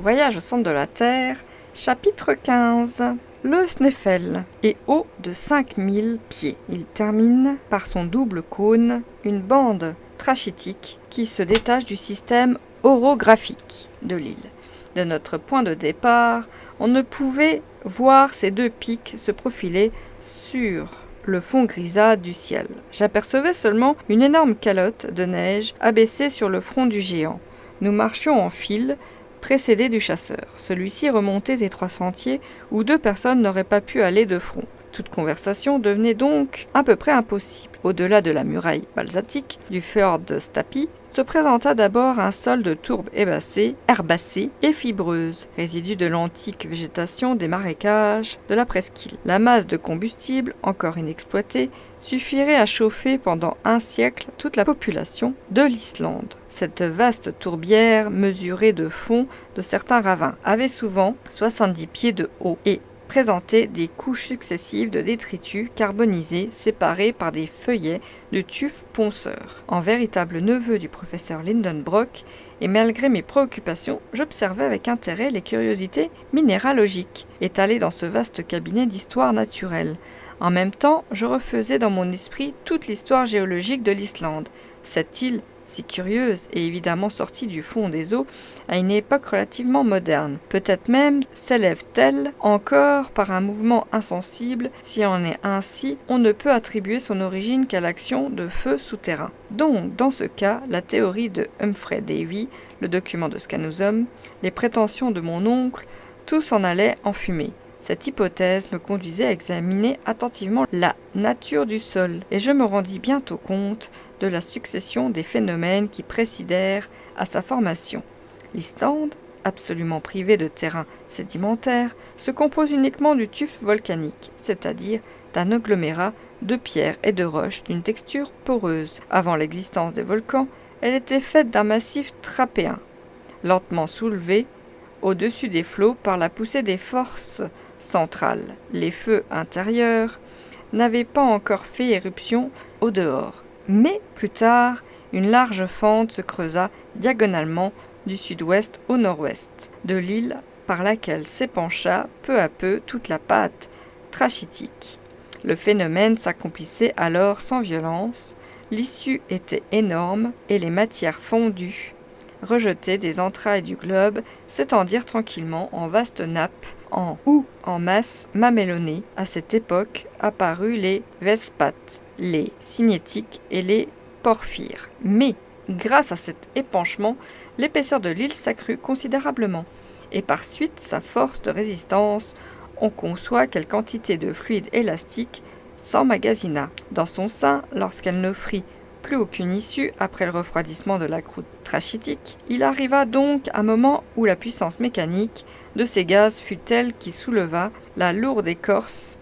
Voyage au centre de la Terre, chapitre 15. Le Sneffels est haut de 5000 pieds. Il termine par son double cône une bande trachytique qui se détache du système orographique de l'île. De notre point de départ, on ne pouvait voir ces deux pics se profiler sur le fond grisâtre du ciel. J'apercevais seulement une énorme calotte de neige abaissée sur le front du géant. Nous marchions en file, précédés du chasseur. Celui-ci remontait d'étroits sentiers où deux personnes n'auraient pas pu aller de front. Toute conversation devenait donc à peu près impossible. Au-delà de la muraille balsatique du fjord de Stapi, se présenta d'abord un sol de tourbes herbacées et fibreuses, résidu de l'antique végétation des marécages de la presqu'île. La masse de combustible, encore inexploitée, suffirait à chauffer pendant un siècle toute la population de l'Islande. Cette vaste tourbière, mesurée de fond de certains ravins, avait souvent 70 pieds de haut et présentait des couches successives de détritus carbonisés séparés par des feuillets de tufs ponceurs. En véritable neveu du professeur Lindenbrock, et malgré mes préoccupations, j'observais avec intérêt les curiosités minéralogiques étalées dans ce vaste cabinet d'histoire naturelle. En même temps, je refaisais dans mon esprit toute l'histoire géologique de l'Islande. Cette île, si curieuse et évidemment sortie du fond des eaux à une époque relativement moderne. Peut-être même s'élève-t-elle encore par un mouvement insensible. Si en est ainsi, on ne peut attribuer son origine qu'à l'action de feux souterrains. Donc, dans ce cas, la théorie de Humphrey Davy, le document de Scanusum, les prétentions de mon oncle, tout s'en allait en fumée. Cette hypothèse me conduisait à examiner attentivement la nature du sol, et je me rendis bientôt compte de la succession des phénomènes qui précédèrent à sa formation. L'Islande, absolument privée de terrain sédimentaire, se compose uniquement du tuf volcanique, c'est-à-dire d'un agglomérat de pierres et de roches d'une texture poreuse. Avant l'existence des volcans, elle était faite d'un massif trappéen, lentement soulevé au-dessus des flots par la poussée des forces centrales. Les feux intérieurs n'avaient pas encore fait éruption au dehors. Mais plus tard, une large fente se creusa diagonalement du sud-ouest au nord-ouest de l'île par laquelle s'épancha peu à peu toute la pâte trachytique. Le phénomène s'accomplissait alors sans violence, l'issue était énorme et les matières fondues, rejetées des entrailles du globe, s'étendirent tranquillement en vastes nappes ou en masses mamellonnées. À cette époque apparurent les vespates, les signétiques et les porphyres. Mais, grâce à cet épanchement, l'épaisseur de l'île s'accrut considérablement, et par suite sa force de résistance, on conçoit quelle quantité de fluide élastique s'emmagasina dans son sein lorsqu'elle n'offrit plus aucune issue après le refroidissement de la croûte trachytique. Il arriva donc un moment où la puissance mécanique de ces gaz fut telle qu'il souleva la lourde écorce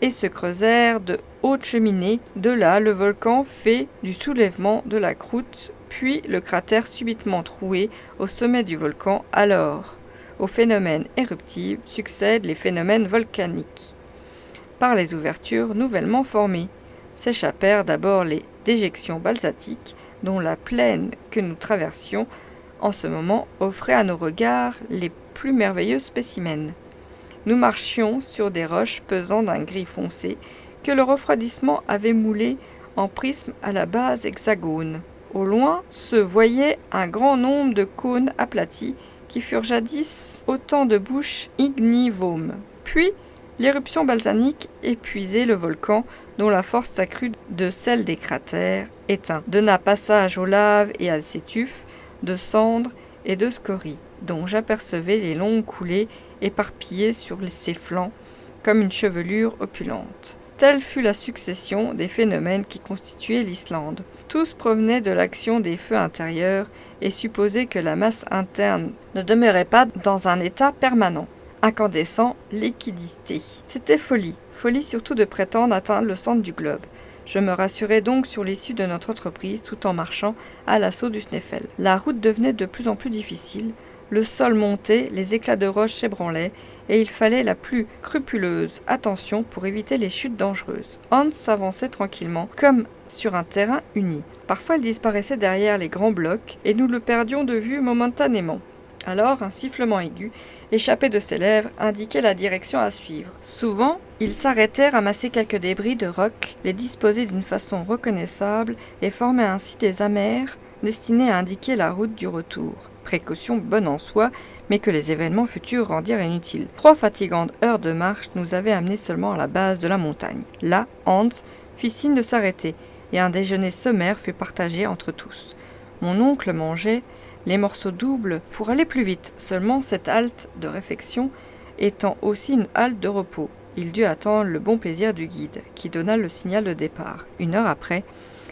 et se creusèrent de hautes cheminées. De là, le volcan fait du soulèvement de la croûte, puis le cratère subitement troué au sommet du volcan. Alors, aux phénomènes éruptifs succèdent les phénomènes volcaniques. Par les ouvertures nouvellement formées, s'échappèrent d'abord les déjections balsatiques, dont la plaine que nous traversions en ce moment offrait à nos regards les plus merveilleux spécimens. Nous marchions sur des roches pesant d'un gris foncé que le refroidissement avait moulé en prisme à la base hexagone. Au loin se voyait un grand nombre de cônes aplatis qui furent jadis autant de bouches ignivomes. Puis, l'éruption balsanique épuisait le volcan dont la force s'accrut de celle des cratères éteints, donna passage aux laves et à ses tufs de cendres et de scories, dont j'apercevais les longues coulées éparpillées sur ses flancs comme une chevelure opulente. Telle fut la succession des phénomènes qui constituaient l'Islande. Tous provenaient de l'action des feux intérieurs et supposaient que la masse interne ne demeurait pas dans un état permanent. Incandescent, liquidité. C'était folie surtout de prétendre atteindre le centre du globe. Je me rassurais donc sur l'issue de notre entreprise tout en marchant à l'assaut du Sneffels. La route devenait de plus en plus difficile, le sol montait, les éclats de roche s'ébranlaient, et il fallait la plus scrupuleuse attention pour éviter les chutes dangereuses. Hans s'avançait tranquillement, comme sur un terrain uni. Parfois il disparaissait derrière les grands blocs, et nous le perdions de vue momentanément. Alors, un sifflement aigu, échappé de ses lèvres, indiquait la direction à suivre. Souvent, il s'arrêtait, ramassait quelques débris de roc, les disposait d'une façon reconnaissable et formait ainsi des amers destinés à indiquer la route du retour. Précaution bonne en soi, mais que les événements futurs rendirent inutiles. 3 fatigantes heures de marche nous avaient amenés seulement à la base de la montagne. Là, Hans fit signe de s'arrêter, et un déjeuner sommaire fut partagé entre tous. Mon oncle mangeait les morceaux doubles pour aller plus vite. Seulement cette halte de réfection étant aussi une halte de repos, il dut attendre le bon plaisir du guide, qui donna le signal de départ. 1 heure après,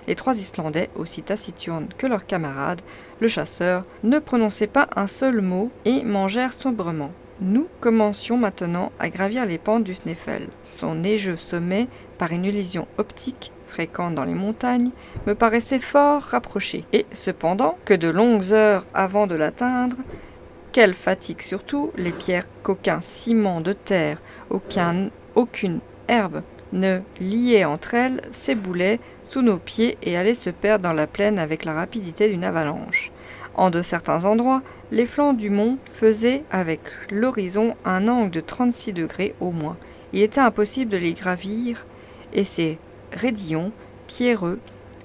les 3 Islandais, aussi taciturnes que leurs camarades, le chasseur, ne prononçaient pas un seul mot et mangèrent sobrement. Nous commencions maintenant à gravir les pentes du Snæfell. Son neigeux sommet, par une illusion optique, fréquente dans les montagnes, me paraissait fort rapproché. Et cependant, que de longues heures avant de l'atteindre, quelle fatigue surtout, les pierres qu'aucun ciment de terre, aucune herbe ne liait entre elles, s'éboulaient sous nos pieds et allaient se perdre dans la plaine avec la rapidité d'une avalanche. En de certains endroits, les flancs du mont faisaient avec l'horizon un angle de 36 degrés au moins. Il était impossible de les gravir, et ces raidillons pierreux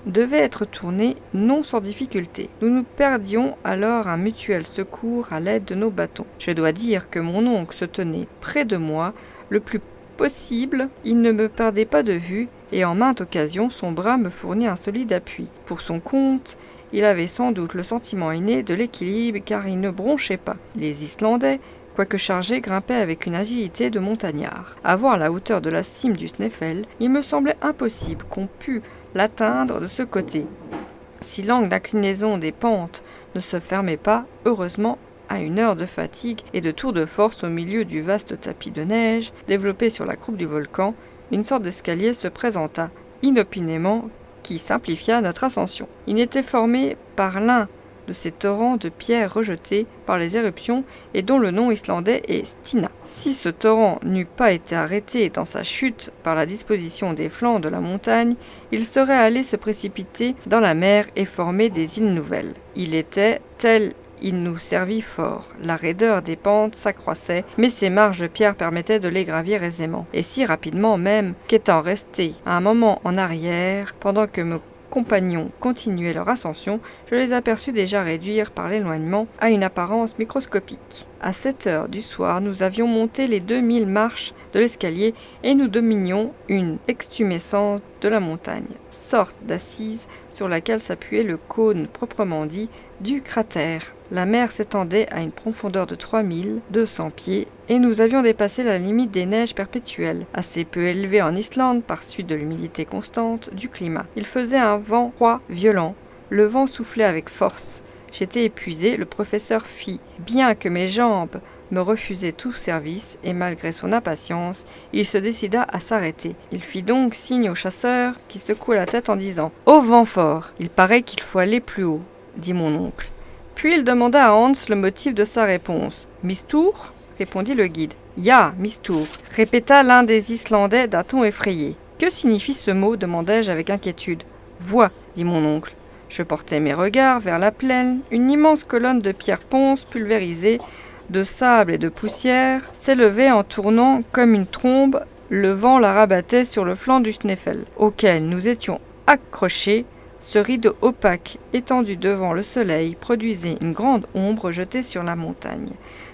devaient être tournés non sans difficulté. Nous nous perdions alors un mutuel secours à l'aide de nos bâtons. Je dois dire que mon oncle se tenait près de moi le plus possible, il ne me perdait pas de vue, et en maintes occasions son bras me fournit un solide appui. Pour son compte, il avait sans doute le sentiment inné de l'équilibre, car il ne bronchait pas. Les Islandais, quoique chargés, grimpaient avec une agilité de montagnards. À voir la hauteur de la cime du Snæfell, il me semblait impossible qu'on pût l'atteindre de ce côté. Si l'angle d'inclinaison des pentes ne se fermait pas, heureusement, à 1 heure de fatigue et de tour de force au milieu du vaste tapis de neige développé sur la croupe du volcan, une sorte d'escalier se présenta inopinément qui simplifia notre ascension. Il était formé par l'un de ces torrents de pierres rejetés par les éruptions et dont le nom islandais est Stina. Si ce torrent n'eût pas été arrêté dans sa chute par la disposition des flancs de la montagne, il serait allé se précipiter dans la mer et former des îles nouvelles. Il était tel. Il nous servit fort. La raideur des pentes s'accroissait, mais ces marges de pierre permettaient de les gravir aisément, et si rapidement même qu'étant resté un moment en arrière, pendant que mes compagnons continuaient leur ascension, je les aperçus déjà réduire par l'éloignement à une apparence microscopique. À 7 heures du soir, nous avions monté les 2000 marches de l'escalier et nous dominions une extumescence de la montagne, sorte d'assise sur laquelle s'appuyait le cône proprement dit du cratère. La mer s'étendait à une profondeur de 3200 pieds et nous avions dépassé la limite des neiges perpétuelles, assez peu élevée en Islande par suite de l'humidité constante du climat. Il faisait un vent froid violent, le vent soufflait avec force. J'étais épuisé, le professeur fit, bien que mes jambes me refusaient tout service, et malgré son impatience, il se décida à s'arrêter. Il fit donc signe au chasseur, qui secoua la tête en disant « Au vent fort, il paraît qu'il faut aller plus haut », dit mon oncle. Puis il demanda à Hans le motif de sa réponse. « Mistour » répondit le guide. « Ya, Mistour » répéta l'un des Islandais d'un ton effrayé. « Que signifie ce mot » demandai-je avec inquiétude. « Vois » dit mon oncle. Je portai mes regards vers la plaine. Une immense colonne de pierres ponces pulvérisées, de sable et de poussière, s'élevait en tournant comme une trombe. Le vent la rabattait sur le flanc du Snæfell, auquel nous étions accrochés. Ce rideau opaque, étendu devant le soleil, produisait une grande ombre jetée sur la montagne.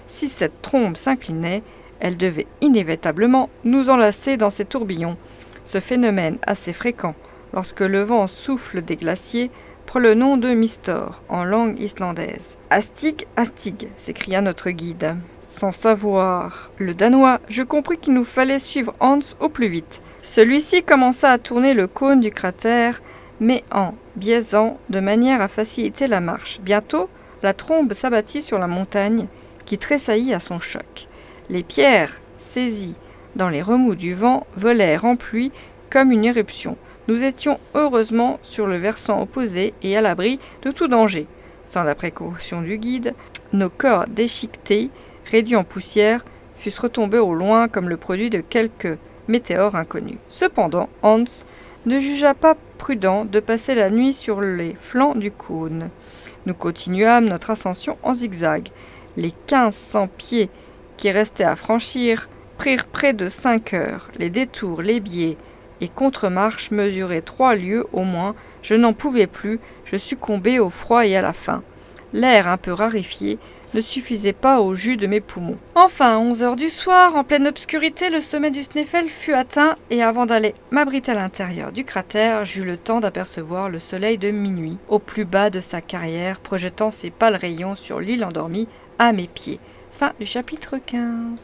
Si cette trombe s'inclinait, elle devait inévitablement nous enlacer dans ses tourbillons. Ce phénomène assez fréquent, lorsque le vent souffle des glaciers, prend le nom de mistor en langue islandaise. « Astig, Astig » s'écria notre guide. Sans savoir le danois, je compris qu'il nous fallait suivre Hans au plus vite. Celui-ci commença à tourner le cône du cratère, mais en biaisant de manière à faciliter la marche. Bientôt, la trombe s'abattit sur la montagne, qui tressaillit à son choc. Les pierres, saisies dans les remous du vent, volèrent en pluie comme une éruption. Nous étions heureusement sur le versant opposé et à l'abri de tout danger. Sans la précaution du guide, nos corps déchiquetés, réduits en poussière, fussent retombés au loin comme le produit de quelques météores inconnus. Cependant, Hans ne jugea pas prudent de passer la nuit sur les flancs du cône. Nous continuâmes notre ascension en zigzag. Les 1500 pieds qui restaient à franchir prirent près de 5 heures. Les détours, les biais et contre-marches mesuraient 3 lieues au moins. Je n'en pouvais plus, je succombais au froid et à la faim. L'air un peu raréfié ne suffisait pas au jus de mes poumons. Enfin, à 11 heures du soir, en pleine obscurité, le sommet du Snæfell fut atteint et avant d'aller m'abriter à l'intérieur du cratère, j'eus le temps d'apercevoir le soleil de minuit, au plus bas de sa carrière, projetant ses pâles rayons sur l'île endormie à mes pieds. Fin du chapitre 15.